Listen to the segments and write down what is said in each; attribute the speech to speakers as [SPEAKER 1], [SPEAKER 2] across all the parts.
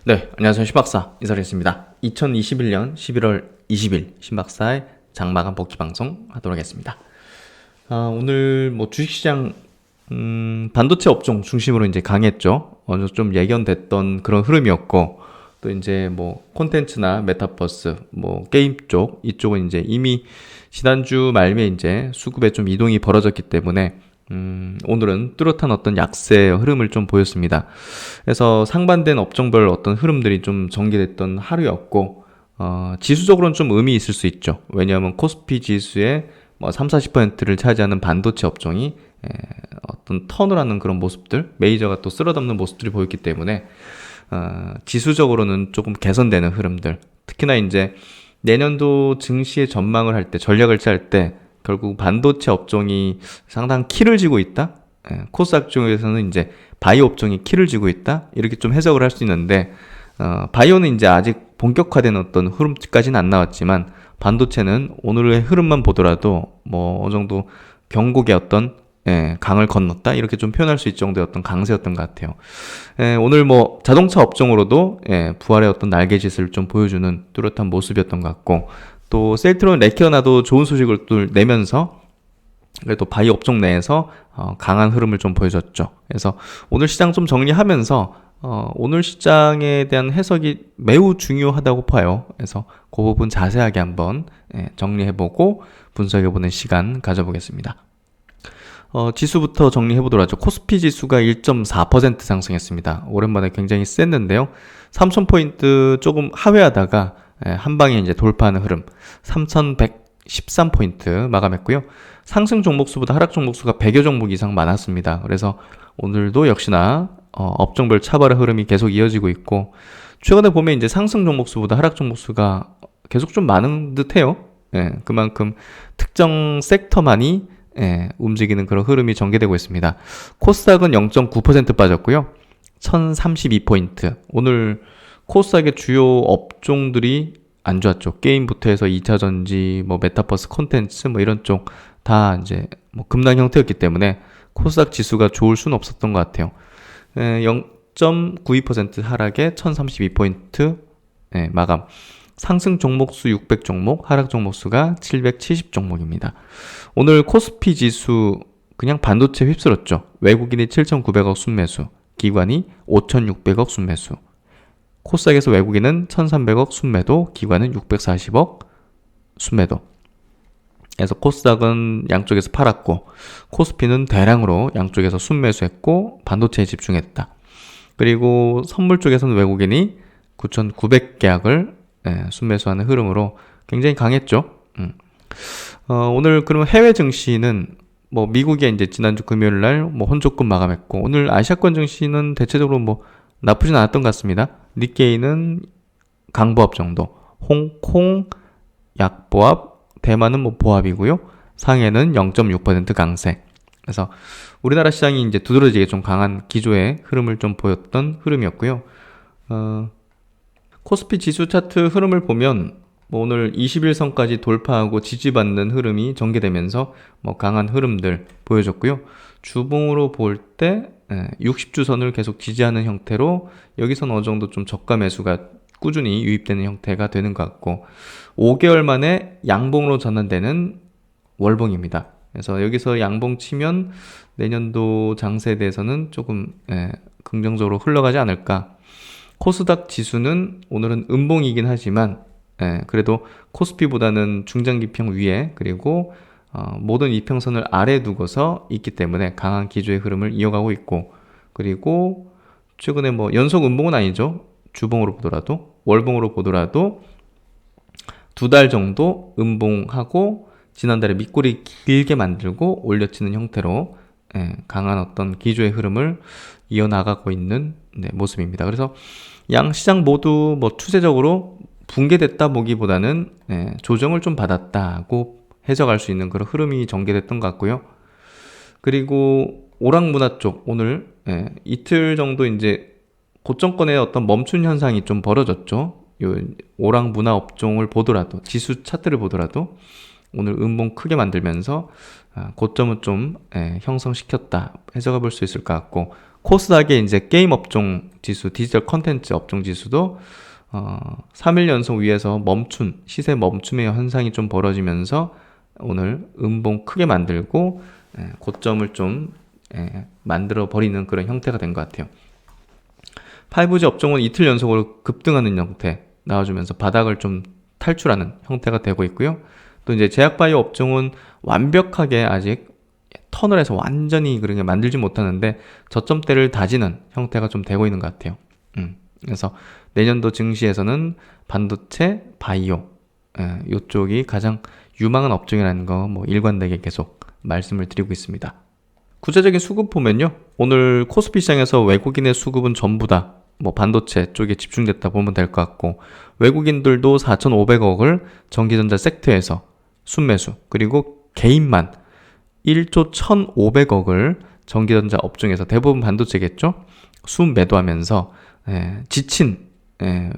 [SPEAKER 1] 네, 안녕하세요. 신박사 인사드리겠습니다. 2021년 11월 20일 신박사의 장마감 복귀 방송 하도록 하겠습니다. 오늘 뭐 주식시장 반도체 업종 중심으로 이제 강했죠. 어느 정도 좀 예견됐던 그런 흐름이었고, 또 이제 뭐 콘텐츠나 메타버스, 뭐 게임 쪽 이쪽은 이제 이미 지난주 말미에 이제 수급에 좀 이동이 벌어졌기 때문에 오늘은 뚜렷한 어떤 약세의 흐름을 좀 보였습니다. 그래서 상반된 업종별 어떤 흐름들이 좀 전개됐던 하루였고, 지수적으로는 좀 의미 있을 수 있죠. 왜냐하면 코스피 지수의 뭐 3, 40%를 차지하는 반도체 업종이 어떤 턴을 하는 그런 모습들, 메이저가 또 쓸어담는 모습들이 보였기 때문에 지수적으로는 조금 개선되는 흐름들, 특히나 이제 내년도 증시의 전망을 할 때, 전략을 짤 때 결국 반도체 업종이 상당한 키를 쥐고 있다. 코스닥 중에서는 이제 바이오 업종이 키를 쥐고 있다. 이렇게 좀 해석을 할 수 있는데, 바이오는 이제 아직 본격화된 어떤 흐름까지는 안 나왔지만, 반도체는 오늘의 흐름만 보더라도 뭐 어느 정도 경곡의 어떤 강을 건넜다 이렇게 좀 표현할 수 있을 정도의 어떤 강세였던 것 같아요. 오늘 뭐 자동차 업종으로도 부활의 어떤 날개짓을 좀 보여주는 뚜렷한 모습이었던 것 같고, 또 셀트론 레키어나도 좋은 소식을 또 내면서 그래도 바이오 업종 내에서 강한 흐름을 좀 보여줬죠. 그래서 오늘 시장 좀 정리하면서 오늘 시장에 대한 해석이 매우 중요하다고 봐요. 그래서 그 부분 자세하게 한번 정리해보고 분석해보는 시간 가져보겠습니다. 지수부터 정리해보도록 하죠. 코스피 지수가 1.4% 상승했습니다. 오랜만에 굉장히 셌는데요. 3,000포인트 조금 하회하다가 한 방에 이제 돌파하는 흐름, 3,113포인트 마감했고요. 상승 종목수보다 하락 종목수가 100여 종목 이상 많았습니다. 그래서 오늘도 역시나 업종별 차발의 흐름이 계속 이어지고 있고, 최근에 보면 이제 상승 종목수보다 하락 종목수가 계속 좀 많은 듯해요. 그만큼 특정 섹터만이 움직이는 그런 흐름이 전개되고 있습니다. 코스닥은 0.9% 빠졌고요. 1032포인트. 오늘 코스닥의 주요 업종들이 안 좋았죠. 게임부터 해서 2차전지, 뭐 메타버스 콘텐츠, 뭐 이런 쪽 다 이제 뭐 급락 형태였기 때문에 코스닥 지수가 좋을 수는 없었던 것 같아요. 0.92% 하락에 1032포인트 마감. 상승 종목수 600종목, 하락 종목수가 770종목입니다. 오늘 코스피 지수 그냥 반도체 휩쓸었죠. 외국인이 7,900억 순매수, 기관이 5,600억 순매수. 코스닥에서 외국인은 1,300억 순매도, 기관은 640억 순매도. 그래서 코스닥은 양쪽에서 팔았고, 코스피는 대량으로 양쪽에서 순매수했고 반도체에 집중했다. 그리고 선물 쪽에서는 외국인이 9,900계약을 순매수하는 흐름으로 굉장히 강했죠. 오늘 그러면 해외 증시는 뭐 미국이 이제 지난주 금요일 날 뭐 혼조금 마감했고, 오늘 아시아권 증시는 대체적으로 뭐 나쁘진 않았던 것 같습니다. 니케이는 강보합 정도, 홍콩 약보합, 대만은 뭐 보합이고요. 상해는 0.6% 강세. 그래서 우리나라 시장이 이제 두드러지게 좀 강한 기조의 흐름을 좀 보였던 흐름이었고요. 코스피 지수 차트 흐름을 보면 뭐 오늘 21선까지 돌파하고 지지받는 흐름이 전개되면서 뭐 강한 흐름들 보여줬고요. 주봉으로 볼 때 60주선을 계속 지지하는 형태로 여기서는 어느 정도 좀 저가 매수가 꾸준히 유입되는 형태가 되는 것 같고, 5개월 만에 양봉으로 전환되는 월봉입니다. 그래서 여기서 양봉 치면 내년도 장세에 대해서는 조금 긍정적으로 흘러가지 않을까. 코스닥 지수는 오늘은 음봉이긴 하지만 그래도 코스피보다는 중장기평 위에, 그리고 모든 이평선을 아래 두고서 있기 때문에 강한 기조의 흐름을 이어가고 있고, 그리고 최근에 뭐 연속 음봉은 아니죠. 주봉으로 보더라도, 월봉으로 보더라도 2달 정도 음봉하고 지난달에 밑꼬리 길게 만들고 올려치는 형태로 강한 어떤 기조의 흐름을 이어나가고 있는 모습입니다. 그래서 양 시장 모두 뭐 추세적으로 붕괴됐다 보기보다는 조정을 좀 받았다고 해석할 수 있는 그런 흐름이 전개됐던 것 같고요. 그리고 오락문화 쪽 오늘 이틀 정도 이제 고점권의 어떤 멈춘 현상이 좀 벌어졌죠. 요 오락문화 업종을 보더라도, 지수 차트를 보더라도 오늘 음봉 크게 만들면서 고점은 좀 형성시켰다 해석해 볼 수 있을 것 같고, 코스닥의 이제 게임 업종 지수, 디지털 컨텐츠 업종 지수도 3일 연속 위에서 시세 멈춤의 현상이 좀 벌어지면서 오늘 음봉 크게 만들고 고점을 좀 만들어 버리는 그런 형태가 된 것 같아요. 5G 업종은 이틀 연속으로 급등하는 형태 나와주면서 바닥을 좀 탈출하는 형태가 되고 있고요. 또 이제 제약바이오 업종은 완벽하게 아직 터널에서 완전히 그렇게 만들지 못하는데 저점대를 다지는 형태가 좀 되고 있는 것 같아요. 그래서 내년도 증시에서는 반도체, 바이오 이쪽이 가장 유망한 업종이라는 거 뭐 일관되게 계속 말씀을 드리고 있습니다. 구체적인 수급 보면요, 오늘 코스피 시장에서 외국인의 수급은 전부 다 뭐 반도체 쪽에 집중됐다 보면 될 것 같고, 외국인들도 4,500억을 전기전자 섹터에서 순매수, 그리고 개인만 1조 1,500억을 전기전자 업종에서, 대부분 반도체겠죠, 순매도하면서 지친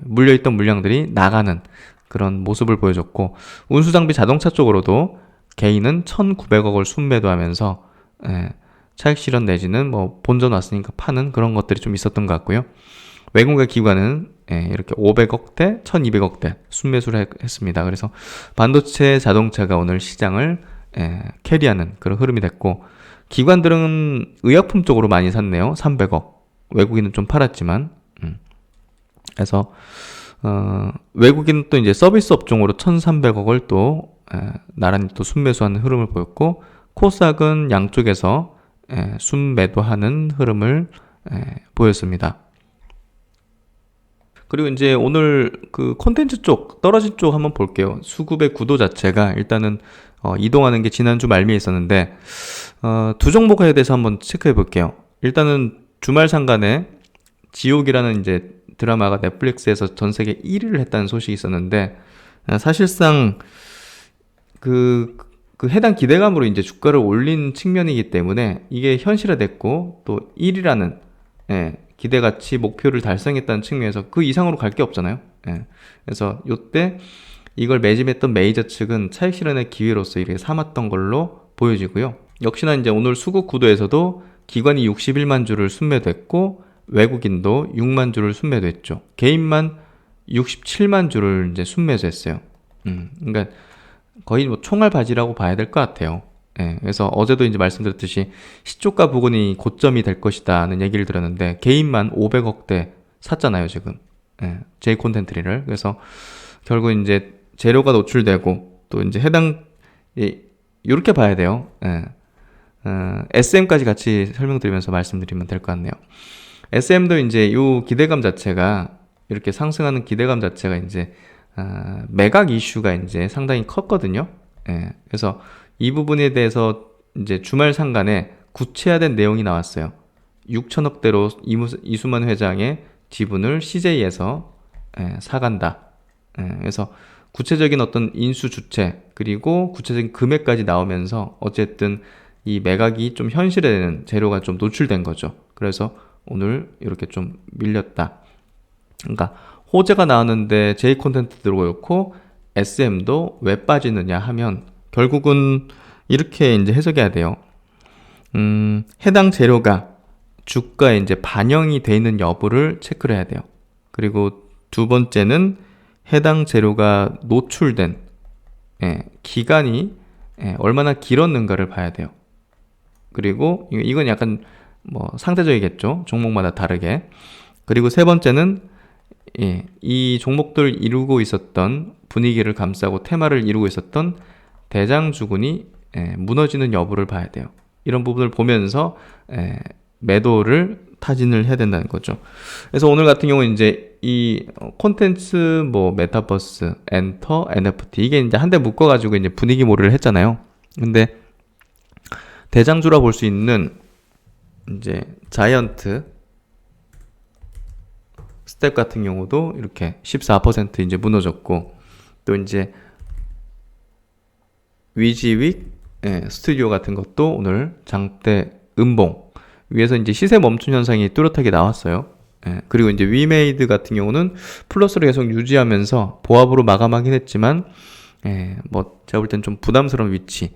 [SPEAKER 1] 물려있던 물량들이 나가는 그런 모습을 보여줬고, 운수장비 자동차 쪽으로도 개인은 1,900억을 순매도하면서 차익 실현 내지는 뭐 본전 왔으니까 파는 그런 것들이 좀 있었던 것 같고요. 외국의 기관은 이렇게 500억대, 1200억대 순매수를 했습니다. 그래서 반도체 자동차가 오늘 시장을 캐리하는 그런 흐름이 됐고, 기관들은 의약품 쪽으로 많이 샀네요. 300억. 외국인은 좀 팔았지만. 그래서 외국인은 또 이제 서비스 업종으로 1,300억을 또 나란히 또 순매수하는 흐름을 보였고, 코스닥은 양쪽에서 순매도하는 흐름을 보였습니다. 그리고 이제 오늘 그 콘텐츠 쪽, 떨어진 쪽 한번 볼게요. 수급의 구도 자체가 일단은 이동하는 게 지난주 말미에 있었는데, 두 종목에 대해서 한번 체크해 볼게요. 일단은 주말 상간에 지옥이라는 이제 드라마가 넷플릭스에서 전 세계 1위를 했다는 소식이 있었는데, 사실상 그 해당 기대감으로 이제 주가를 올린 측면이기 때문에 이게 현실화됐고, 또 1위라는 기대가치 목표를 달성했다는 측면에서 그 이상으로 갈 게 없잖아요. 그래서 요때 이걸 매집했던 메이저 측은 차익 실현의 기회로서 이렇게 삼았던 걸로 보여지고요. 역시나 이제 오늘 수급 구도에서도 기관이 61만 주를 순매도했고, 외국인도 6만 주를 순매도했죠. 개인만 67만 주를 이제 순매수했어요. 그러니까 거의 뭐 총알바지라고 봐야 될 것 같아요. 그래서 어제도 이제 말씀드렸듯이 시초가 부근이 고점이 될 것이다는 얘기를 들었는데, 개인만 500억대 샀잖아요, 지금. J 콘텐트리를. 그래서 결국 이제 재료가 노출되고, 또 이제 해당, 이렇게 봐야 돼요. SM까지 같이 설명드리면서 말씀드리면 될 것 같네요. SM도 이제 이 기대감 자체가, 이렇게 상승하는 기대감 자체가 이제 매각 이슈가 이제 상당히 컸거든요. 그래서 이 부분에 대해서 이제 주말 상간에 구체화된 내용이 나왔어요. 6천억대로 이수만 회장의 지분을 CJ에서 사간다. 그래서 구체적인 어떤 인수 주체, 그리고 구체적인 금액까지 나오면서 어쨌든 이 매각이 좀 현실화되는 재료가 좀 노출된 거죠. 그래서 오늘 이렇게 좀 밀렸다. 그러니까 호재가 나왔는데 J 콘텐트 들어오고 SM도 왜 빠지느냐 하면, 결국은 이렇게 이제 해석해야 돼요. 해당 재료가 주가에 이제 반영이 돼 있는 여부를 체크를 해야 돼요. 그리고 두 번째는 해당 재료가 노출된 기간이 얼마나 길었는가를 봐야 돼요. 그리고 이건 약간 뭐 상대적이겠죠. 종목마다 다르게. 그리고 세 번째는 이 종목들 이루고 있었던 분위기를 감싸고 테마를 이루고 있었던 대장주군이 무너지는 여부를 봐야 돼요. 이런 부분을 보면서 매도를 타진을 해야 된다는 거죠. 그래서 오늘 같은 경우는 이제 이 콘텐츠, 뭐 메타버스, 엔터, NFT, 이게 이제 한데 묶어가지고 이제 분위기 몰이를 했잖아요. 근데 대장주라 볼 수 있는 이제 자이언트 스텝 같은 경우도 이렇게 14% 이제 무너졌고, 또 이제 위지윅 스튜디오 같은 것도 오늘 장대 음봉 위에서 이제 시세 멈춘 현상이 뚜렷하게 나왔어요. 그리고 이제 위메이드 같은 경우는 플러스로 계속 유지하면서 보합으로 마감하긴 했지만, 뭐 제가 볼 땐 좀 부담스러운 위치.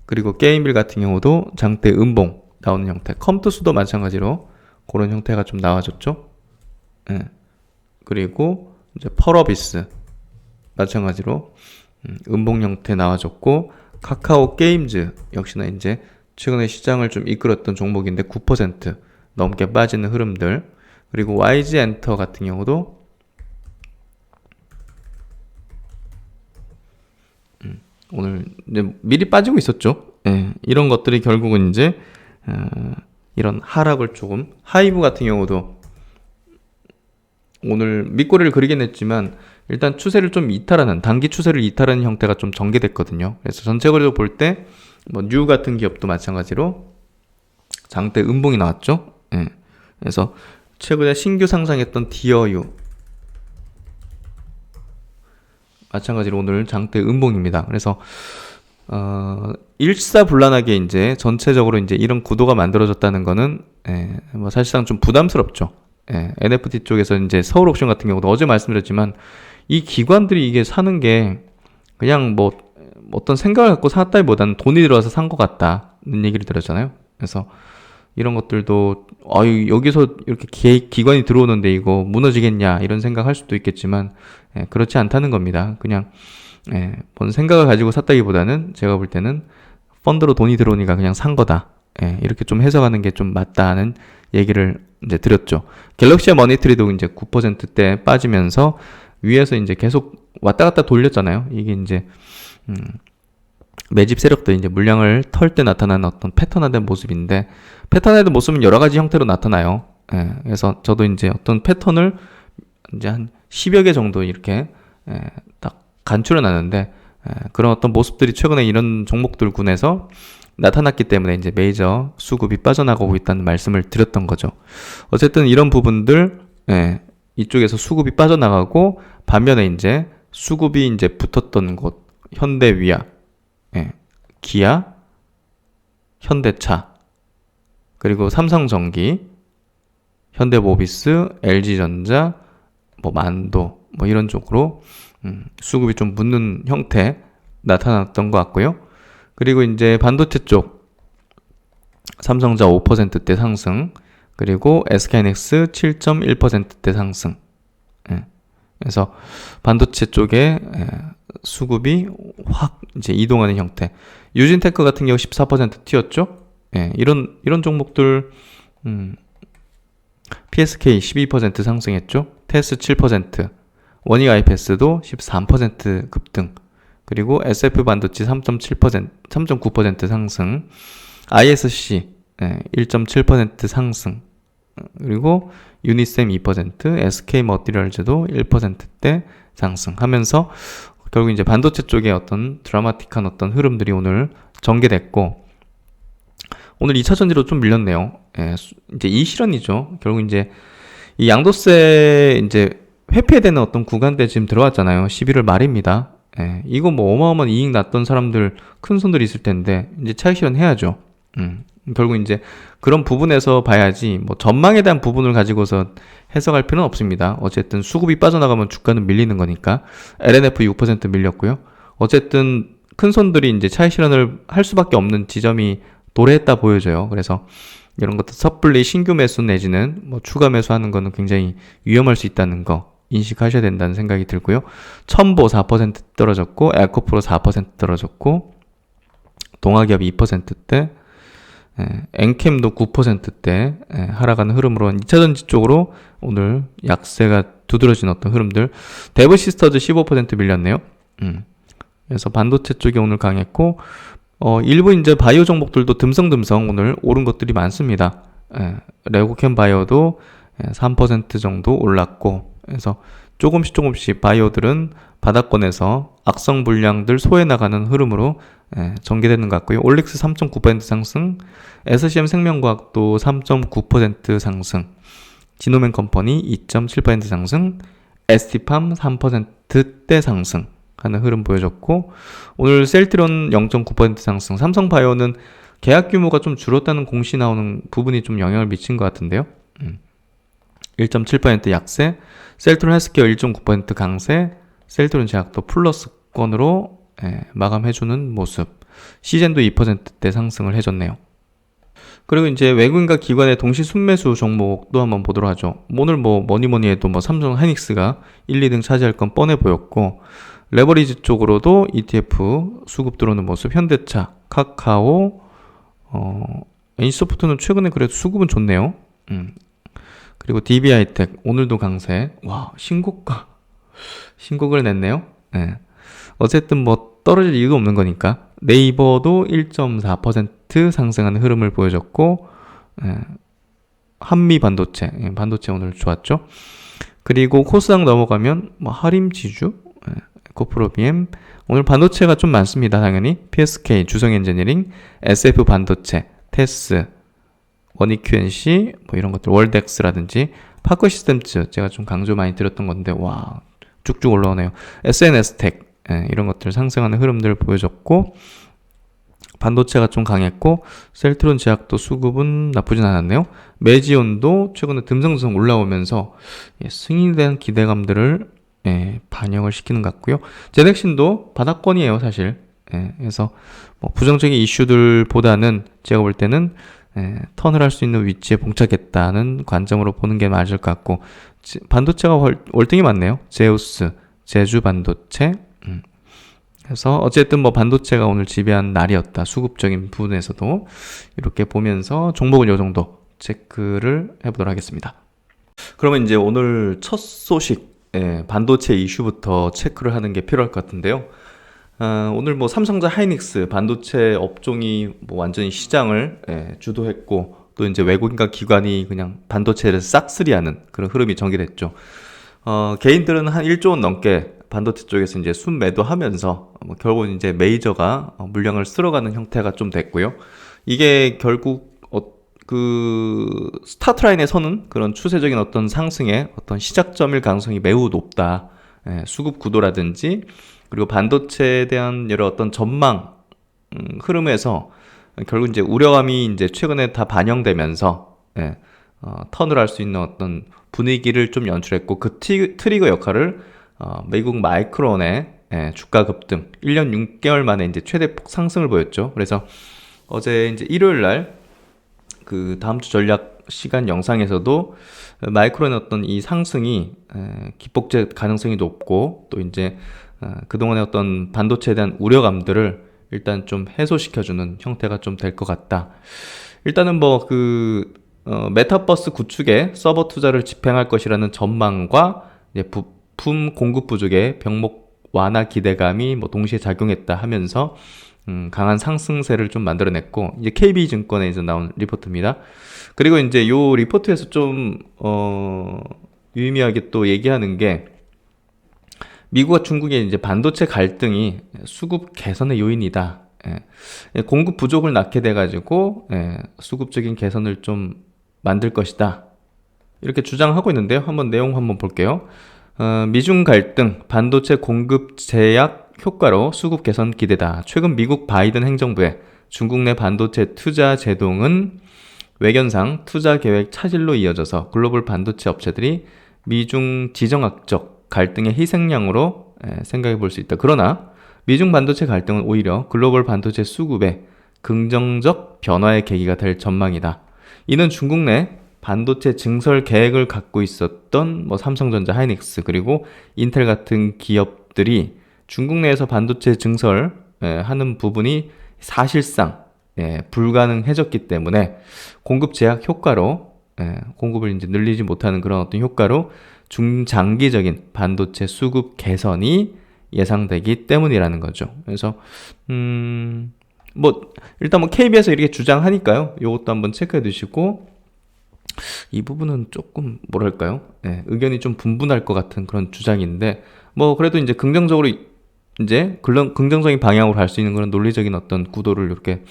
[SPEAKER 1] 그리고 게임빌 같은 경우도 장대 음봉 나오는 형태. 컴투스도 마찬가지로 그런 형태가 좀 나와줬죠. 예. 그리고 이제 펄어비스 마찬가지로 음봉 형태 나와줬고, 카카오 게임즈 역시나 이제 최근에 시장을 좀 이끌었던 종목인데 9% 넘게 빠지는 흐름들. 그리고 YG 엔터 같은 경우도 오늘 이제 미리 빠지고 있었죠. 예, 이런 것들이 결국은 이제 이런 하락을 조금, 하이브 같은 경우도 오늘 밑꼬리를 그리긴 했지만 일단 추세를 좀 이탈하는, 단기 추세를 이탈하는 형태가 좀 전개됐거든요. 그래서 전체적으로 볼 때 뭐 뉴 같은 기업도 마찬가지로 장대 음봉이 나왔죠. 예. 그래서 최근에 신규 상장했던 디어유 마찬가지로 오늘 장대 음봉입니다. 그래서 일사불란하게 이제 전체적으로 이제 이런 구도가 만들어졌다는 거는 뭐 사실상 좀 부담스럽죠. NFT 쪽에서 이제 서울옥션 같은 경우도 어제 말씀드렸지만 이 기관들이 이게 사는 게 그냥 뭐 어떤 생각을 갖고 샀다기보다는 돈이 들어와서 산 것 같다는 얘기를 들었잖아요. 그래서 이런 것들도 여기서 이렇게 기관이 들어오는데 이거 무너지겠냐 이런 생각할 수도 있겠지만 그렇지 않다는 겁니다. 그냥 본 생각을 가지고 샀다기보다는 제가 볼 때는 펀드로 돈이 들어오니까 그냥 산 거다. 이렇게 좀 해석하는 게 좀 맞다는 얘기를 이제 드렸죠. 갤럭시와 머니트리도 이제 9%대 빠지면서 위에서 이제 계속 왔다 갔다 돌렸잖아요. 이게 이제 매집 세력들이 이제 물량을 털 때 나타나는 어떤 패턴화된 모습인데, 패턴화된 모습은 여러 가지 형태로 나타나요. 그래서 저도 이제 어떤 패턴을 이제 한 10여 개 정도 이렇게 딱 간추려 놨는데, 그런 어떤 모습들이 최근에 이런 종목들군에서 나타났기 때문에 이제 메이저 수급이 빠져나가고 있다는 말씀을 드렸던 거죠. 어쨌든 이런 부분들, 이쪽에서 수급이 빠져나가고, 반면에 이제 수급이 이제 붙었던 곳, 현대위아, 기아, 현대차, 그리고 삼성전기, 현대모비스, LG전자, 뭐 만도, 뭐 이런 쪽으로 수급이 좀 붙는 형태 나타났던 것 같고요. 그리고 이제 반도체 쪽 삼성전자 5%대 상승, 그리고 SK하이닉스 7.1%대 상승. 그래서 반도체 쪽에 수급이 확 이제 이동하는 형태. 유진테크 같은 경우 14% 튀었죠. 이런 종목들 PSK 12% 상승했죠. 테스 7%, 원익 아이패스도 13% 급등. 그리고 SF 반도체 3.7%, 3.9% 상승, ISC 1.7% 상승, 그리고 유니셈 2%, SK 머티리얼즈도 1%대 상승하면서 결국 이제 반도체 쪽에 어떤 드라마틱한 어떤 흐름들이 오늘 전개됐고, 오늘 2차 전지로 좀 밀렸네요. 이제 이 실현이죠. 결국 이제 이 양도세 이제 회피되는 어떤 구간대 지금 들어왔잖아요. 11월 말입니다. 이거 뭐 어마어마한 이익 났던 사람들, 큰 손들이 있을 텐데 이제 차익 실현해야죠. 결국 이제 그런 부분에서 봐야지 뭐 전망에 대한 부분을 가지고서 해석할 필요는 없습니다. 어쨌든 수급이 빠져나가면 주가는 밀리는 거니까. LNF 6% 밀렸고요. 어쨌든 큰 손들이 이제 차익 실현을 할 수밖에 없는 지점이 도래했다 보여져요. 그래서 이런 것들 섣불리 신규 매수 내지는 뭐 추가 매수하는 거는 굉장히 위험할 수 있다는 거 인식하셔야 된다는 생각이 들고요. 첨보 4% 떨어졌고, 에코프로 4% 떨어졌고, 동아기업 2%대, 엔캠도 9%대 하락하는 흐름으로 2차전지 쪽으로 오늘 약세가 두드러진 어떤 흐름들. 데브시스터즈 15% 밀렸네요. 그래서 반도체 쪽이 오늘 강했고, 일부 이제 바이오 종목들도 듬성듬성 오늘 오른 것들이 많습니다. 레고캠 바이오도 3% 정도 올랐고, 그래서 조금씩 바이오들은 바닥권에서 악성 물량들 소외 나가는 흐름으로 전개되는 것 같고요. 올릭스 3.9% 상승, SCM 생명과학도 3.9% 상승, 지노맨 컴퍼니 2.7% 상승, ST팜 3%대 상승 하는 흐름 보여줬고, 오늘 셀트론 0.9% 상승, 삼성바이오는 계약 규모가 좀 줄었다는 공시 나오는 부분이 좀 영향을 미친 것 같은데요. 1.7% 약세, 셀트론 헬스케어 1.9% 강세, 셀트론 제약도 플러스권으로 마감해주는 모습. 시젠도 2%대 상승을 해줬네요. 그리고 이제 외국인과 기관의 동시 순매수 종목도 한번 보도록 하죠. 오늘 뭐니 해도 삼성 하이닉스가 1, 2등 차지할 건 뻔해 보였고, 레버리지 쪽으로도 ETF 수급 들어오는 모습, 현대차, 카카오, NC소프트는 최근에 그래도 수급은 좋네요. 그리고 DB하이텍 오늘도 강세. 와, 신곡을 냈네요. 네. 어쨌든 떨어질 이유가 없는 거니까. 네이버도 1.4% 상승하는 흐름을 보여줬고, 한미 반도체, 반도체 오늘 좋았죠. 그리고 코스닥 넘어가면 하림지주, 고프로비엠, 오늘 반도체가 좀 많습니다. 당연히 PSK, 주성엔지니어링, SF 반도체, 테스, 원익QNC 이런 것들, 월덱스라든지 파커시스템즈 제가 좀 강조 많이 드렸던 건데 와 쭉쭉 올라오네요. SNS텍 이런 것들 상승하는 흐름들을 보여줬고, 반도체가 좀 강했고, 셀트론 제약도 수급은 나쁘진 않았네요. 메지온도 최근에 듬성듬성 올라오면서 승인에 대한 기대감들을 반영을 시키는 것 같고요. 제넥신도 바닥권이에요 사실. 그래서 부정적인 이슈들보다는 제가 볼 때는 턴을 할 수 있는 위치에 봉착했다는 관점으로 보는 게 맞을 것 같고, 반도체가 월등히 많네요. 제우스, 제주 반도체. 그래서 어쨌든 반도체가 오늘 지배한 날이었다. 수급적인 부분에서도 이렇게 보면서 종목은 요 정도 체크를 해보도록 하겠습니다. 그러면 이제 오늘 첫 소식, 반도체 이슈부터 체크를 하는 게 필요할 것 같은데요. 오늘 삼성자 하이닉스 반도체 업종이 완전히 시장을 주도했고, 또 이제 외국인과 기관이 그냥 반도체를 싹쓸이하는 그런 흐름이 전개됐죠. 개인들은 한 1조 원 넘게 반도체 쪽에서 이제 순매도하면서 결국은 이제 메이저가 물량을 쓸어가는 형태가 좀 됐고요. 이게 결국 그 스타트 라인에 서는 그런 추세적인 어떤 상승의 어떤 시작점일 가능성이 매우 높다. 수급 구도라든지 그리고 반도체에 대한 여러 어떤 전망 흐름에서 결국 이제 우려감이 이제 최근에 다 반영되면서 턴을 할 수 있는 어떤 분위기를 좀 연출했고, 그 트리거 역할을 미국 마이크론의 주가 급등 1년 6개월 만에 이제 최대폭 상승을 보였죠. 그래서 어제 이제 일요일 날 그 다음 주 전략 시간 영상에서도 마이크론의 어떤 이 상승이 기폭제 가능성이 높고, 또 이제 그동안의 어떤 반도체에 대한 우려감들을 일단 좀 해소시켜주는 형태가 좀 될 것 같다. 일단은 메타버스 구축에 서버 투자를 집행할 것이라는 전망과 이제 부품 공급 부족의 병목 완화 기대감이 동시에 작용했다 하면서 강한 상승세를 좀 만들어냈고, 이제 KB증권에서 나온 리포트입니다. 그리고 이제 요 리포트에서 좀 유의미하게 또 얘기하는 게, 미국과 중국의 이제 반도체 갈등이 수급 개선의 요인이다. 공급 부족을 낳게 돼가지고 수급적인 개선을 좀 만들 것이다. 이렇게 주장하고 있는데요. 내용 한번 볼게요. 미중 갈등, 반도체 공급 제약 효과로 수급 개선 기대다. 최근 미국 바이든 행정부의 중국 내 반도체 투자 제동은 외견상 투자 계획 차질로 이어져서 글로벌 반도체 업체들이 미중 지정학적 갈등의 희생양으로 생각해 볼 수 있다. 그러나 미중 반도체 갈등은 오히려 글로벌 반도체 수급에 긍정적 변화의 계기가 될 전망이다. 이는 중국 내 반도체 증설 계획을 갖고 있었던 삼성전자, 하이닉스 그리고 인텔 같은 기업들이 중국 내에서 반도체 증설 하는 부분이 사실상 불가능해졌기 때문에 공급 제약 효과로 공급을 이제 늘리지 못하는 그런 어떤 효과로 중장기적인 반도체 수급 개선이 예상되기 때문이라는 거죠. 그래서 일단 KB에서 이렇게 주장하니까요. 이것도 한번 체크해 두시고, 이 부분은 조금 뭐랄까요? 의견이 좀 분분할 것 같은 그런 주장인데, 그래도 이제 긍정적으로 이제 긍정적인 방향으로 갈 수 있는 그런 논리적인 어떤 구도를 이렇게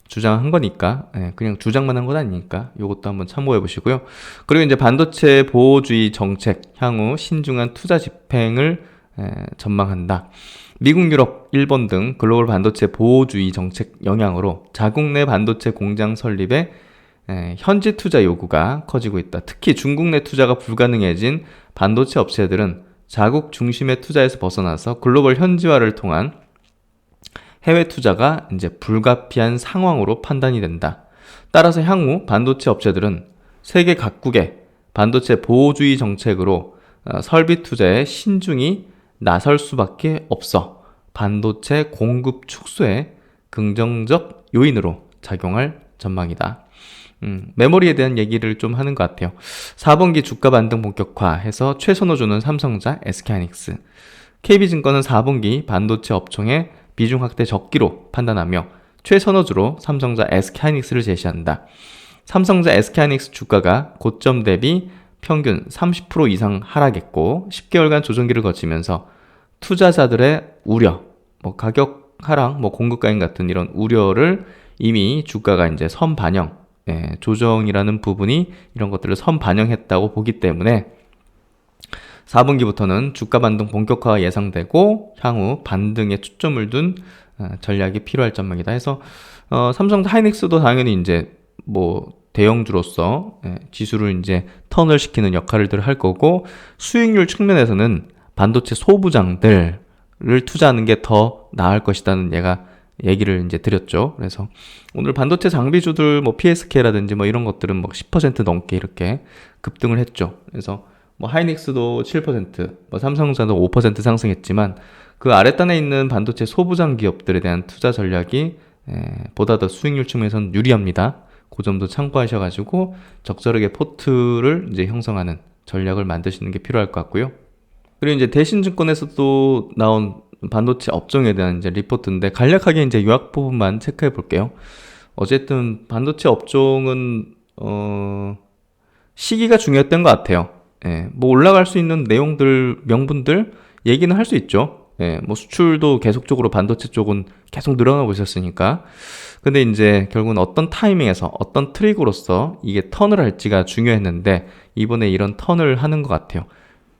[SPEAKER 1] 주장한 거니까, 그냥 주장만 한 건 아니니까 이것도 한번 참고해 보시고요. 그리고 이제 반도체 보호주의 정책 향후 신중한 투자 집행을 전망한다. 미국, 유럽, 일본 등 글로벌 반도체 보호주의 정책 영향으로 자국 내 반도체 공장 설립에 현지 투자 요구가 커지고 있다. 특히 중국 내 투자가 불가능해진 반도체 업체들은 자국 중심의 투자에서 벗어나서 글로벌 현지화를 통한 해외 투자가 이제 불가피한 상황으로 판단이 된다. 따라서 향후 반도체 업체들은 세계 각국의 반도체 보호주의 정책으로 설비 투자에 신중히 나설 수밖에 없어 반도체 공급 축소에 긍정적 요인으로 작용할 전망이다. 메모리에 대한 얘기를 좀 하는 것 같아요. 4분기 주가 반등 본격화해서 최선을 주는 삼성전자, SK하이닉스. KB증권은 4분기 반도체 업종의 비중 확대 적기로 판단하며 최선호주로 삼성전자, SK하이닉스를 제시한다. 삼성전자, SK하이닉스 주가가 고점 대비 평균 30% 이상 하락했고 10개월간 조정기를 거치면서 투자자들의 우려, 가격 하락, 공급 가행 같은 이런 우려를 이미 주가가 이제 선반영, 조정이라는 부분이 이런 것들을 선반영했다고 보기 때문에 4분기부터는 주가 반등 본격화가 예상되고 향후 반등에 초점을 둔 전략이 필요할 전망이다 해서 삼성 하이닉스도 당연히 이제 대형주로서 지수를 이제 턴을 시키는 역할을 할 거고 수익률 측면에서는 반도체 소부장들을 투자하는 게 더 나을 것이라는 얘기를 이제 드렸죠. 그래서 오늘 반도체 장비주들 PSK라든지 이런 것들은 10% 넘게 이렇게 급등을 했죠. 그래서 하이닉스도 7%, 삼성전자도 5% 상승했지만 그 아랫단에 있는 반도체 소부장 기업들에 대한 투자 전략이 보다 더 수익률 측면에서는 유리합니다. 그 점도 참고하셔가지고 적절하게 포트를 이제 형성하는 전략을 만드시는 게 필요할 것 같고요. 그리고 이제 대신증권에서도 나온 반도체 업종에 대한 이제 리포트인데 간략하게 이제 요약 부분만 체크해 볼게요. 어쨌든 반도체 업종은 시기가 중요했던 것 같아요. 올라갈 수 있는 내용들, 명분들 얘기는 할 수 있죠. 수출도 계속적으로 반도체 쪽은 계속 늘어나고 있었으니까. 근데 이제 결국은 어떤 타이밍에서 어떤 트릭으로서 이게 턴을 할지가 중요했는데 이번에 이런 턴을 하는 것 같아요.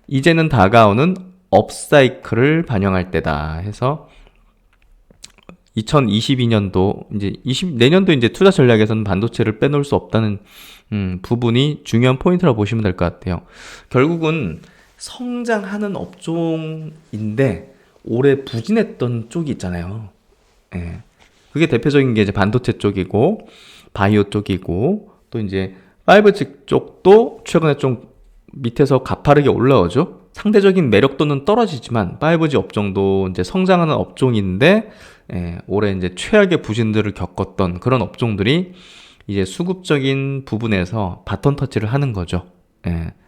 [SPEAKER 1] 이제는 다가오는 업사이클을 반영할 때다 해서 2022년도 내년도 이제 투자 전략에서는 반도체를 빼놓을 수 없다는 부분이 중요한 포인트라고 보시면 될 것 같아요. 결국은 성장하는 업종인데 올해 부진했던 쪽이 있잖아요. 그게 대표적인 게 이제 반도체 쪽이고 바이오 쪽이고 또 이제 5G 쪽도 최근에 좀 밑에서 가파르게 올라오죠. 상대적인 매력도는 떨어지지만 5G 업종도 이제 성장하는 업종인데 올해 이제 최악의 부진들을 겪었던 그런 업종들이 이제 수급적인 부분에서 바톤 터치를 하는 거죠.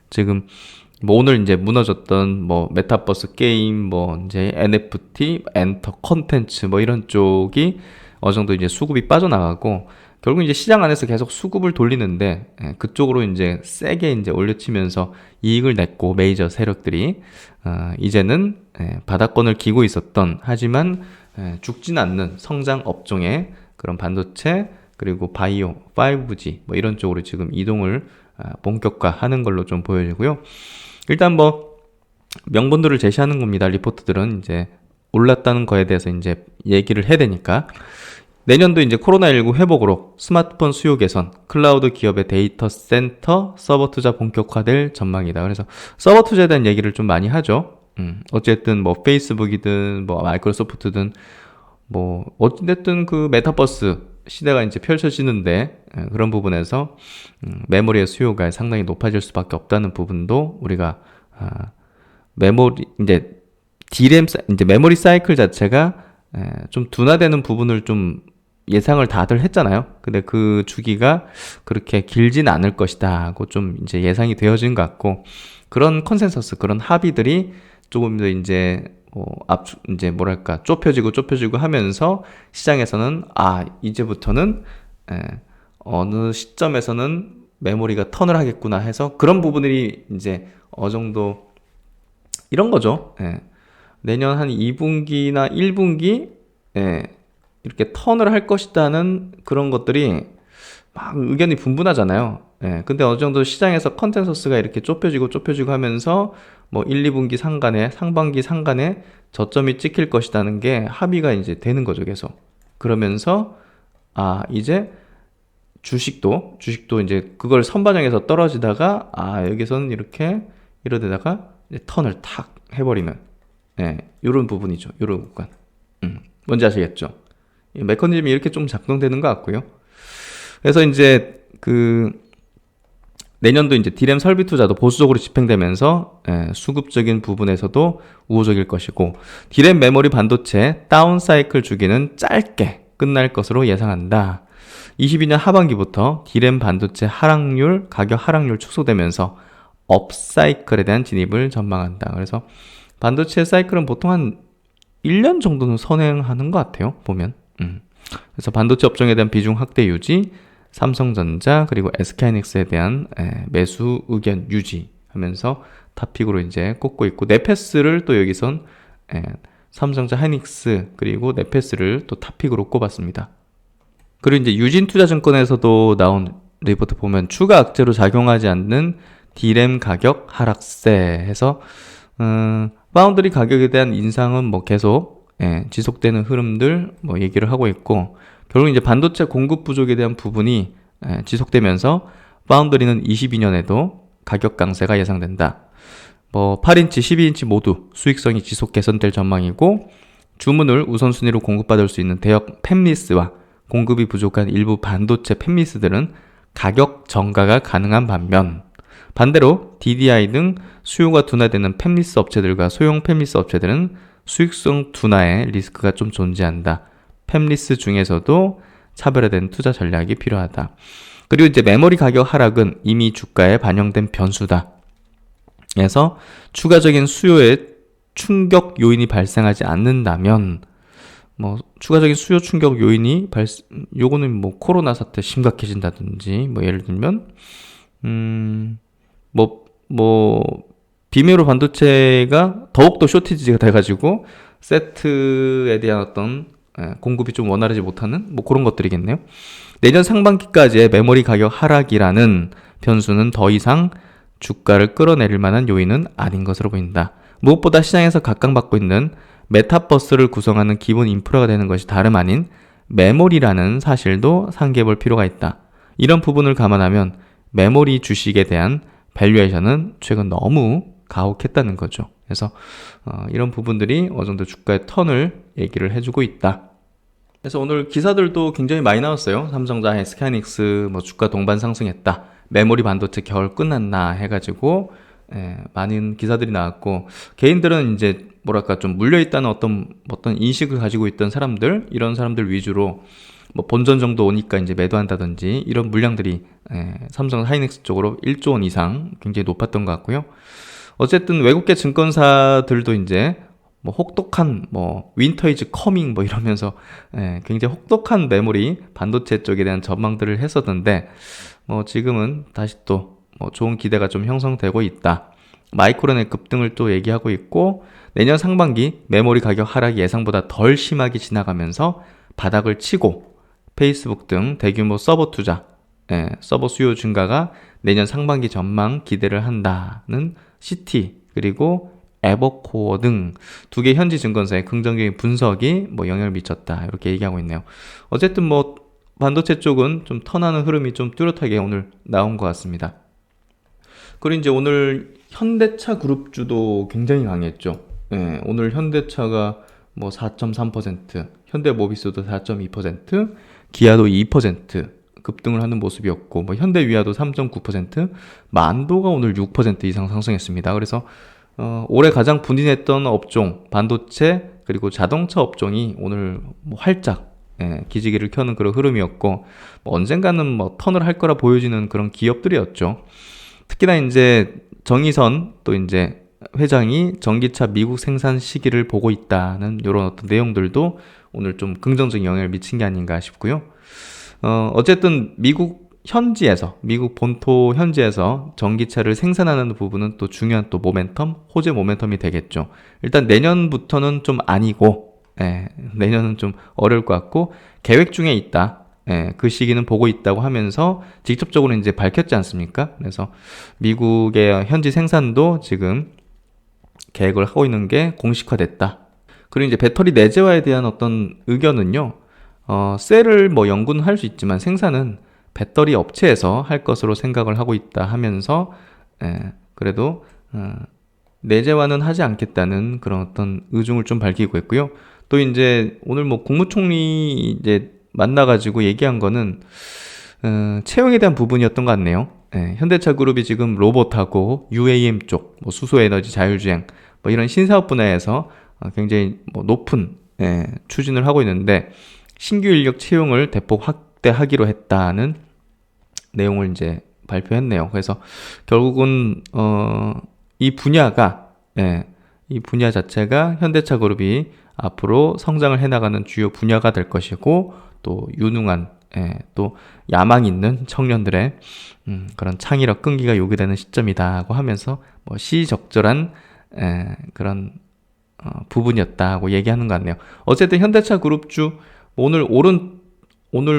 [SPEAKER 1] 지금 오늘 이제 무너졌던 메타버스 게임, 이제 NFT, 엔터 콘텐츠 이런 쪽이 어느 정도 이제 수급이 빠져나가고 결국 이제 시장 안에서 계속 수급을 돌리는데 그쪽으로 이제 세게 이제 올려치면서 이익을 냈고 메이저 세력들이 이제는 바닥권을 기고 있었던 하지만 죽진 않는 성장 업종의 그런 반도체 그리고 바이오, 5G 이런 쪽으로 지금 이동을 본격화하는 걸로 좀 보여지고요. 일단 명분들을 제시하는 겁니다. 리포트들은 이제 올랐다는 거에 대해서 이제 얘기를 해야 되니까. 내년도 이제 코로나19 회복으로 스마트폰 수요 개선, 클라우드 기업의 데이터 센터 서버 투자 본격화될 전망이다. 그래서 서버 투자에 대한 얘기를 좀 많이 하죠. 어쨌든 페이스북이든 마이크로소프트든 어쨌든 그 메타버스 시대가 이제 펼쳐지는데 그런 부분에서 메모리의 수요가 상당히 높아질 수밖에 없다는 부분도 우리가 메모리 이제 D램 이제 메모리 사이클 자체가 좀 둔화되는 부분을 좀 예상을 다들 했잖아요. 근데 그 주기가 그렇게 길진 않을 것이다 하고 좀 이제 예상이 되어진 것 같고 그런 컨센서스, 그런 합의들이 조금 더 이제 이제 좁혀지고 하면서 시장에서는 이제부터는 어느 시점에서는 메모리가 턴을 하겠구나 해서 그런 부분들이 이제 어느 정도 이런 거죠. 내년 한 2분기나 1분기 이렇게 턴을 할 것이다는 그런 것들이 막 의견이 분분하잖아요. 근데 어느 정도 시장에서 컨센서스가 이렇게 좁혀지고 하면서 1, 2분기 상반기 상간에 저점이 찍힐 것이라는 게 합의가 이제 되는 거죠, 계속. 그러면서 이제 주식도 이제 그걸 선반영해서 떨어지다가 여기서는 이러다가 턴을 탁 해버리는 요런 부분이죠. 요런 구간. 뭔지 아시겠죠? 이 메커니즘이 이렇게 좀 작동되는 것 같고요. 그래서 이제 내년도 이제 디램 설비 투자도 보수적으로 집행되면서 수급적인 부분에서도 우호적일 것이고, 디램 메모리 반도체 다운 사이클 주기는 짧게 끝날 것으로 예상한다. 22년 하반기부터 디램 반도체 가격 하락률 축소되면서 업사이클에 대한 진입을 전망한다. 그래서 반도체 사이클은 보통 한 1년 정도는 선행하는 것 같아요, 보면. 그래서 반도체 업종에 대한 비중 확대 유지, 삼성전자 그리고 SK하이닉스에 대한 매수 의견 유지하면서 탑픽으로 이제 꼽고 있고, 네페스를 또 여기선 삼성전자, 하이닉스 그리고 네페스를 또 탑픽으로 꼽았습니다. 그리고 이제 유진투자증권에서도 나온 리포트 보면 추가 악재로 작용하지 않는 디램 가격 하락세 해서 파운드리 가격에 대한 인상은 뭐 계속 지속되는 흐름들 뭐 얘기를 하고 있고, 결국 이제 반도체 공급 부족에 대한 부분이 지속되면서 파운드리는 22년에도 가격 강세가 예상된다. 뭐 8인치, 12인치 모두 수익성이 지속 개선될 전망이고, 주문을 우선순위로 공급받을 수 있는 대형 팹리스와 공급이 부족한 일부 반도체 팹리스들은 가격 정가가 가능한 반면, 반대로 DDI 등 수요가 둔화되는 팹리스 업체들과 소형 팹리스 업체들은 수익성 둔화의 리스크가 좀 존재한다. 팹리스 중에서도 차별화된 투자 전략이 필요하다. 그리고 이제 메모리 가격 하락은 이미 주가에 반영된 변수다. 그래서 추가적인 수요에 충격 요인이 발생하지 않는다면, 뭐 추가적인 수요 충격 요인이 요거는 뭐 코로나 사태 심각해진다든지, 뭐 예를 들면 비메로 반도체가 더욱더 쇼티지가 돼가지고 세트에 대한 어떤 공급이 좀 원활하지 못하는 뭐 그런 것들이겠네요. 내년 상반기까지의 메모리 가격 하락이라는 변수는 더 이상 주가를 끌어내릴 만한 요인은 아닌 것으로 보인다. 무엇보다 시장에서 각광받고 있는 메타버스를 구성하는 기본 인프라가 되는 것이 다름 아닌 메모리라는 사실도 상기해 볼 필요가 있다. 이런 부분을 감안하면 메모리 주식에 대한 밸류에이션은 최근 너무 가혹했다는 거죠. 그래서 이런 부분들이 어느 정도 주가의 턴을 얘기를 해주고 있다. 그래서 오늘 기사들도 굉장히 많이 나왔어요. 삼성전자, SK하이닉스 뭐 주가 동반 상승했다. 메모리 반도체 겨울 끝났나 해가지고 많은 기사들이 나왔고, 개인들은 이제 뭐랄까 좀 물려있다는 어떤 인식을 가지고 있던 사람들, 이런 사람들 위주로 뭐 본전 정도 오니까 이제 매도한다든지 이런 물량들이 삼성 하이닉스 쪽으로 1조 원 이상 굉장히 높았던 것 같고요. 어쨌든 외국계 증권사들도 이제 뭐 혹독한 뭐 윈터 이즈 커밍 뭐 이러면서 굉장히 혹독한 메모리 반도체 쪽에 대한 전망들을 했었는데, 뭐 지금은 다시 또 뭐 좋은 기대가 좀 형성되고 있다. 마이크론의 급등을 또 얘기하고 있고, 내년 상반기 메모리 가격 하락이 예상보다 덜 심하게 지나가면서 바닥을 치고 페이스북 등 대규모 서버 투자, 서버 수요 증가가 내년 상반기 전망 기대를 한다는 시티 그리고 에버코어 등 두 개 현지 증권사의 긍정적인 분석이 뭐 영향을 미쳤다, 이렇게 얘기하고 있네요. 어쨌든 뭐 반도체 쪽은 좀 턴하는 흐름이 좀 뚜렷하게 오늘 나온 것 같습니다. 그리고 이제 오늘 현대차 그룹주도 굉장히 강했죠. 오늘 현대차가 뭐 4.3%, 현대모비스도 4.2%, 기아도 2% 급등을 하는 모습이었고, 뭐 현대위아도 3.9%, 만도가 오늘 6% 이상 상승했습니다. 그래서 올해 가장 분진했던 업종, 반도체 그리고 자동차 업종이 오늘 뭐 활짝 기지개를 켜는 그런 흐름이었고, 뭐 언젠가는 뭐 턴을 할 거라 보여지는 그런 기업들이었죠. 특히나 이제 정의선 또 이제 회장이 전기차 미국 생산 시기를 보고 있다는 이런 어떤 내용들도 오늘 좀 긍정적인 영향을 미친 게 아닌가 싶고요. 어쨌든 미국 본토 현지에서 전기차를 생산하는 부분은 또 중요한 또 호재 모멘텀이 되겠죠. 일단 내년부터는 좀 아니고, 내년은 좀 어려울 것 같고, 계획 중에 있다. 그 시기는 보고 있다고 하면서 직접적으로 이제 밝혔지 않습니까? 그래서 미국의 현지 생산도 지금 계획을 하고 있는 게 공식화됐다. 그리고 이제 배터리 내재화에 대한 어떤 의견은요, 셀을 뭐 연구는 할 수 있지만 생산은 배터리 업체에서 할 것으로 생각을 하고 있다 하면서, 그래도 내재화는 하지 않겠다는 그런 어떤 의중을 좀 밝히고 있고요. 또 이제 오늘 뭐 국무총리 이제 만나가지고 얘기한 거는 채용에 대한 부분이었던 것 같네요. 현대차 그룹이 지금 로봇하고 UAM 쪽, 뭐 수소에너지 자율주행, 뭐 이런 신사업 분야에서 굉장히 뭐 높은 추진을 하고 있는데 신규 인력 채용을 대폭 확대하기로 했다는 내용을 이제 발표했네요. 그래서 결국은 이 분야가 이 분야 자체가 현대차 그룹이 앞으로 성장을 해나가는 주요 분야가 될 것이고 또 유능한 또 야망 있는 청년들의 그런 창의력 끈기가 요구되는 시점이다고 하면서 뭐 시적절한 그런 부분이었다고 얘기하는 것 같네요. 어쨌든 현대차 그룹주 오늘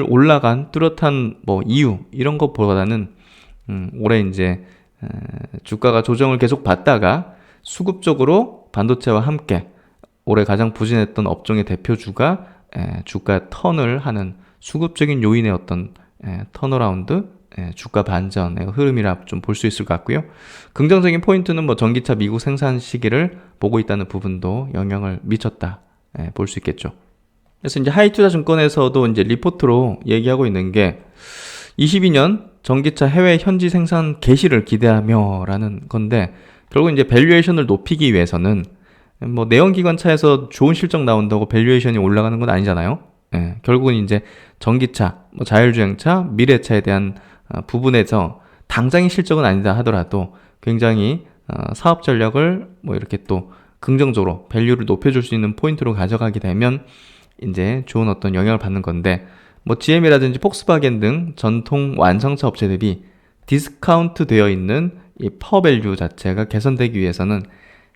[SPEAKER 1] 올라간 뚜렷한 뭐 이유 이런 것보다는 올해 이제 주가가 조정을 계속 받다가 수급적으로 반도체와 함께 올해 가장 부진했던 업종의 대표주가 주가 턴을 하는 수급적인 요인의 어떤 턴어라운드, 주가 반전의 흐름이라 좀 볼 수 있을 것 같고요. 긍정적인 포인트는 뭐 전기차 미국 생산 시기를 보고 있다는 부분도 영향을 미쳤다 볼 수 있겠죠. 그래서 이제 하이투자증권에서도 이제 리포트로 얘기하고 있는 게 22년 전기차 해외 현지 생산 개시를 기대하며라는 건데 결국 이제 밸류에이션을 높이기 위해서는 뭐 내연기관차에서 좋은 실적 나온다고 밸류에이션이 올라가는 건 아니잖아요. 결국은 이제 전기차, 뭐 자율주행차, 미래차에 대한 부분에서 당장의 실적은 아니다 하더라도 굉장히 사업 전략을 뭐 이렇게 또 긍정적으로 밸류를 높여줄 수 있는 포인트로 가져가게 되면 이제 좋은 어떤 영향을 받는 건데 뭐 GM이라든지 폭스바겐 등 전통 완성차 업체 대비 디스카운트 되어 있는 이 퍼밸류 자체가 개선되기 위해서는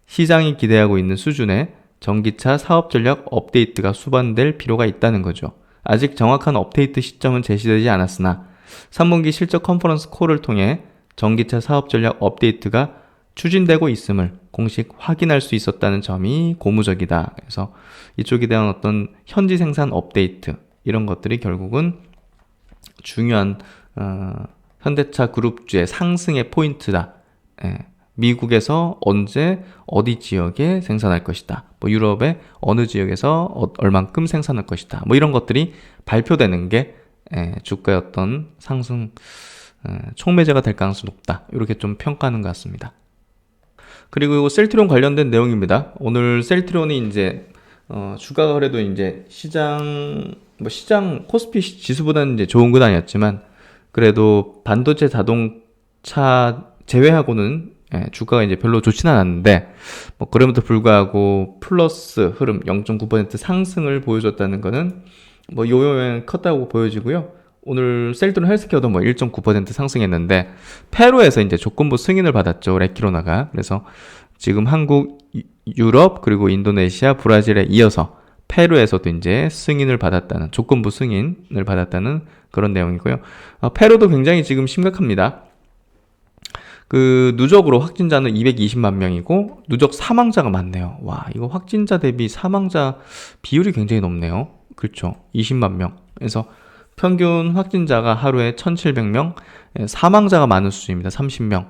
[SPEAKER 1] 시장이 기대하고 있는 수준의 전기차 사업 전략 업데이트가 수반될 필요가 있다는 거죠. 아직 정확한 업데이트 시점은 제시되지 않았으나 3분기 실적 컨퍼런스 콜을 통해 전기차 사업 전략 업데이트가 추진되고 있음을 공식 확인할 수 있었다는 점이 고무적이다. 그래서 이쪽에 대한 어떤 현지 생산 업데이트 이런 것들이 결국은 중요한 현대차 그룹주의 상승의 포인트다. 미국에서 언제 어디 지역에 생산할 것이다. 뭐 유럽의 어느 지역에서 얼만큼 생산할 것이다. 뭐 이런 것들이 발표되는 게 주가의 어떤 상승 촉매제가 될 가능성이 높다. 이렇게 좀 평가하는 것 같습니다. 그리고 셀트리온 관련된 내용입니다. 오늘 셀트리온이 이제 주가가 그래도 이제 시장 코스피 지수보다는 이제 좋은 건 아니었지만 그래도 반도체 자동차 제외하고는 주가가 이제 별로 좋지는 않았는데 뭐 그럼에도 불구하고 플러스 흐름 0.9% 상승을 보여줬다는 거는 뭐 요요행 컸다고 보여지고요. 오늘 셀트리온 헬스케어도 뭐 1.9% 상승했는데 페루에서 이제 조건부 승인을 받았죠. 레키로나가. 그래서 지금 한국, 유럽 그리고 인도네시아, 브라질에 이어서 페루에서도 이제 승인을 받았다는 조건부 승인을 받았다는 그런 내용이고요. 페루도 굉장히 지금 심각합니다. 그 누적으로 확진자는 220만 명이고 누적 사망자가 많네요. 와, 이거 확진자 대비 사망자 비율이 굉장히 높네요. 그렇죠. 20만 명. 그래서 평균 확진자가 하루에 1,700명, 사망자가 많은 수준입니다. 30명.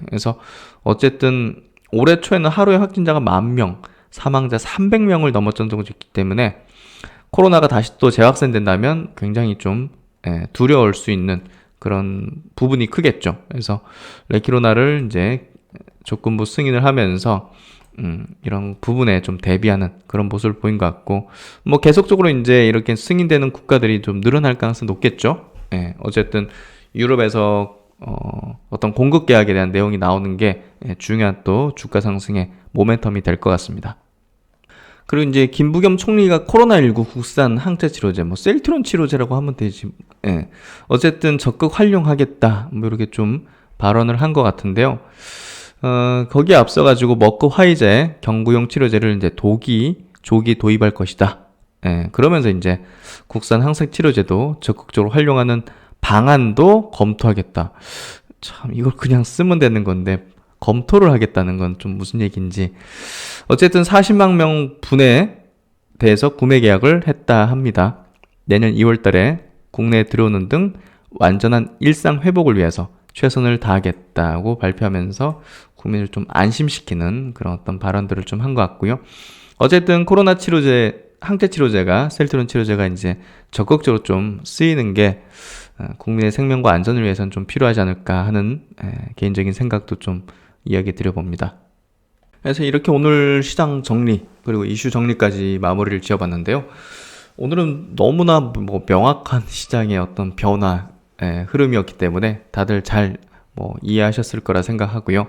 [SPEAKER 1] 그래서 어쨌든 올해 초에는 하루에 확진자가 10,000명, 사망자 300명을 넘었던 정도였기 때문에 코로나가 다시 또 재확산된다면 굉장히 좀 두려울 수 있는 그런 부분이 크겠죠. 그래서 레키로나를 이제 조건부 승인을 하면서 이런 부분에 좀 대비하는 그런 모습을 보인 것 같고 뭐 계속적으로 이제 이렇게 승인되는 국가들이 좀 늘어날 가능성이 높겠죠. 어쨌든 유럽에서 어떤 공급 계약에 대한 내용이 나오는 게 중요한 또 주가 상승의 모멘텀이 될 것 같습니다. 그리고 이제 김부겸 총리가 코로나19 국산 항체 치료제, 뭐 셀트리온 치료제라고 하면 되지. 어쨌든 적극 활용하겠다. 뭐 이렇게 좀 발언을 한 것 같은데요. 거기에 앞서가지고 머크 화이자의 경구용 치료제를 이제 조기 도입할 것이다. 그러면서 이제 국산 항체 치료제도 적극적으로 활용하는 방안도 검토하겠다. 참, 이걸 그냥 쓰면 되는 건데, 검토를 하겠다는 건 좀 무슨 얘기인지. 어쨌든 40만 명 분에 대해서 구매 계약을 했다 합니다. 내년 2월 달에 국내에 들어오는 등 완전한 일상 회복을 위해서 최선을 다하겠다고 발표하면서 국민을 좀 안심시키는 그런 어떤 발언들을 좀 한 것 같고요. 어쨌든 코로나 치료제, 항체 치료제가, 셀트리온 치료제가 이제 적극적으로 좀 쓰이는 게 국민의 생명과 안전을 위해서는 좀 필요하지 않을까 하는 개인적인 생각도 좀 이야기 드려봅니다. 그래서 이렇게 오늘 시장 정리 그리고 이슈 정리까지 마무리를 지어봤는데요. 오늘은 너무나 뭐 명확한 시장의 어떤 변화 흐름이었기 때문에 다들 잘 뭐 이해하셨을 거라 생각하고요.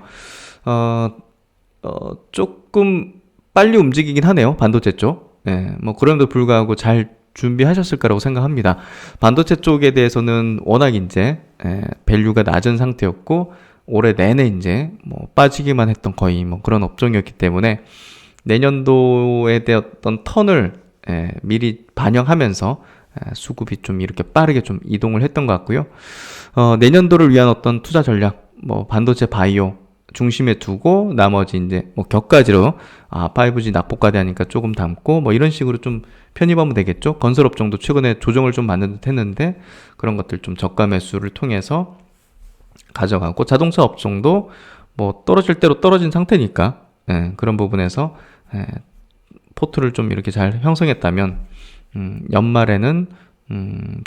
[SPEAKER 1] 조금 빨리 움직이긴 하네요. 반도체 쪽. 뭐 그럼에도 불구하고 잘 준비하셨을 거라고 생각합니다. 반도체 쪽에 대해서는 워낙 이제 밸류가 낮은 상태였고 올해 내내 이제 뭐 빠지기만 했던 거의 뭐 그런 업종이었기 때문에 내년도에 대한 어떤 턴을 미리 반영하면서 수급이 좀 이렇게 빠르게 좀 이동을 했던 것 같고요. 내년도를 위한 어떤 투자 전략, 뭐 반도체 바이오 중심에 두고 나머지 이제 뭐 격가지로 5G 낙폭과대하니까 조금 담고 뭐 이런 식으로 좀 편입하면 되겠죠. 건설업종도 최근에 조정을 좀 받는 듯 했는데 그런 것들 좀 저가 매수를 통해서 가져가고 자동차 업종도 뭐 떨어질 대로 떨어진 상태니까 그런 부분에서 포트를 좀 이렇게 잘 형성했다면 연말에는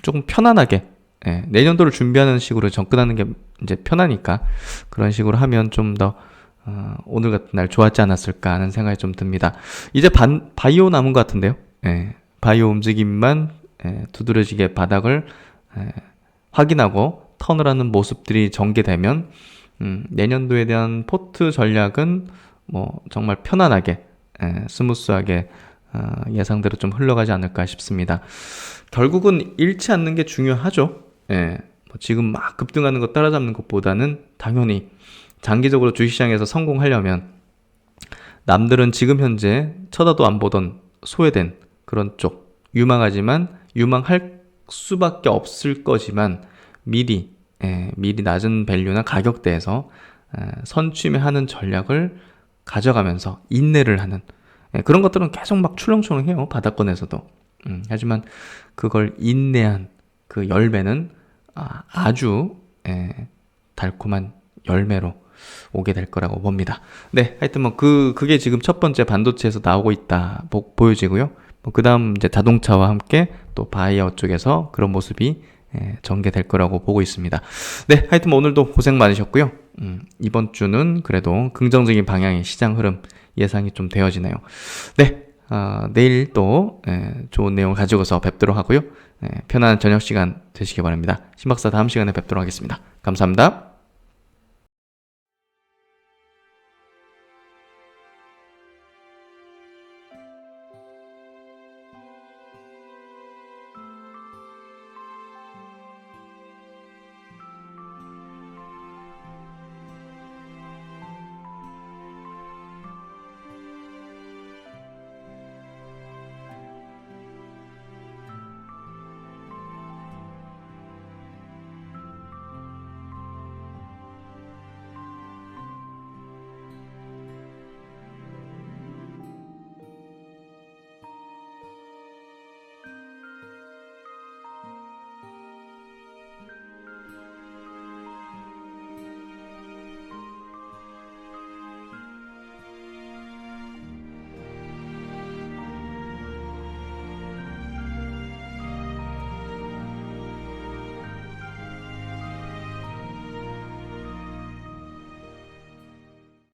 [SPEAKER 1] 조금 편안하게 내년도를 준비하는 식으로 접근하는 게 이제 편하니까 그런 식으로 하면 좀 더 오늘 같은 날 좋았지 않았을까 하는 생각이 좀 듭니다. 이제 바이오 남은 것 같은데요. 바이오 움직임만 두드러지게 바닥을 확인하고 턴을 하는 모습들이 전개되면 내년도에 대한 포트 전략은 뭐 정말 편안하게 스무스하게 예상대로 좀 흘러가지 않을까 싶습니다. 결국은 잃지 않는 게 중요하죠. 뭐 지금 막 급등하는 거 따라잡는 것보다는 당연히 장기적으로 주식시장에서 성공하려면 남들은 지금 현재 쳐다도 안 보던 소외된 그런 쪽 유망하지만 유망할 수밖에 없을 거지만 미리 낮은 밸류나 가격대에서 선취매하는 전략을 가져가면서 인내를 하는 그런 것들은 계속 막 출렁출렁해요. 바닥권에서도. 하지만 그걸 인내한 그 열매는 아주 달콤한 열매로 오게 될 거라고 봅니다. 네, 하여튼 뭐 그게 지금 첫 번째 반도체에서 나오고 있다 보여지고요. 뭐 그다음 이제 자동차와 함께 또 바이오 쪽에서 그런 모습이 전개될 거라고 보고 있습니다. 네, 하여튼 뭐 오늘도 고생 많으셨고요. 이번 주는 그래도 긍정적인 방향의 시장 흐름 예상이 좀 되어지네요. 네, 내일 또 좋은 내용 가지고서 뵙도록 하고요. 편안한 저녁 시간 되시기 바랍니다. 신박사 다음 시간에 뵙도록 하겠습니다. 감사합니다.